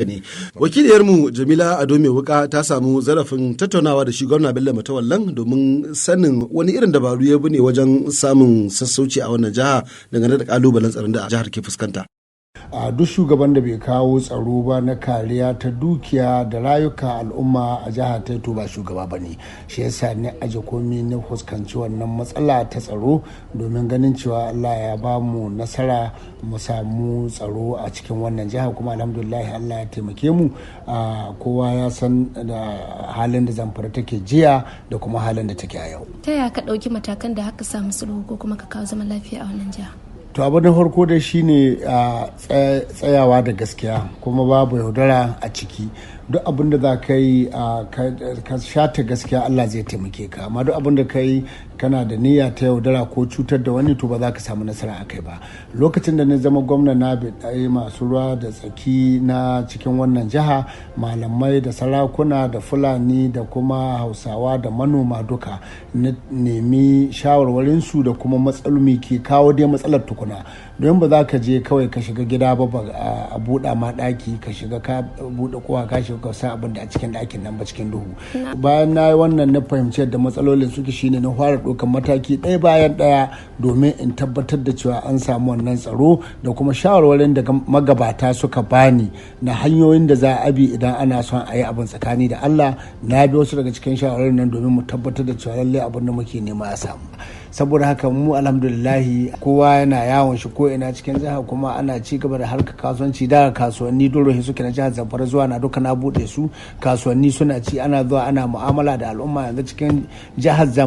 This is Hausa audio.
ne. Wakiliyarmu Jamila Ado Mai Wuka ta samu zarafin tattaunawa da shi gwamna Bello Matawalle domin sanin wani irin dabaru ya bi ne wajen samun sassauci a wannan jiha dangane da kalubalen tsaron da jihar ke fuskanta. A duk shugaban da bai kawo tsaro ba na kariya ta dukiya da rayuka al'umma a jihar ta to ba shugaba ba ne. Shi yasa ne aje komi na fuskanci wannan matsala ta tsaro domin ganin cewa Allah ya ba mu nasara mu samu tsaro a cikin wannan jiha, kuma alhamdulillah Allah ya taimake mu. Kowa ya san da halin da Zamfara take jiya da kuma halin da take a yau. Ta yaya ka ɗauki matakan da haka samu sulhu ko kuma ka kawo zaman lafiya a wannan jiha? To abu na farko da shi ne tsayawa da gaskiya, kuma babu yaudara a ciki. Duk abin da za ka yi ka shata gaskiya, Allah zai taimake ka, amma duk abin da ka yi kana da niyya ta yaudara ko cutar da wani, to ba za ka samu nasara a kai ba. Lokacin da na zama gwamna na biɗaye masu ruwa da tsaki na cikin wannan jiha, malamai da sarakuna da Fulani da kuma Hausawa da manoma duka, na nemi shawarwarinsu da kuma matsaloli ke kawo dai matsalar tukuna. Don ba za ka je kawai ka shiga gida ba a buɗa ma ɗaki ka shiga ka buɗe kowa ka shiga ka sa abin da a cikin ɗakin nan ba cikin duhu. Bayan na yi wannan na fahimci yadda matsalolin suke, shine na fara ɗaukar mataki ɗaya bayan ɗaya domin in tabbatar da cewa an samu wannan tsaro da kuma shawarwarin da magabata suka bani na hanyoyin da za a bi idan ana son a yi abin tsakani da Allah. Na bi wasu daga cikin shawarwarin nan domin mu tabbatar da cewa lallai abin da muke nema ya samu. Saboda haka mu alhamdulillahi kowa yana yawon shi ko ina cikin jiha, kuma ana ci gaba da harkar kasuwanci. Da kasuwanni dole suke na jihar Zamfara zuwa na duka na bude su, kasuwanni suna ci, ana zuwa ana mu'amala da al'umma yanzu cikin jihar Zamfara.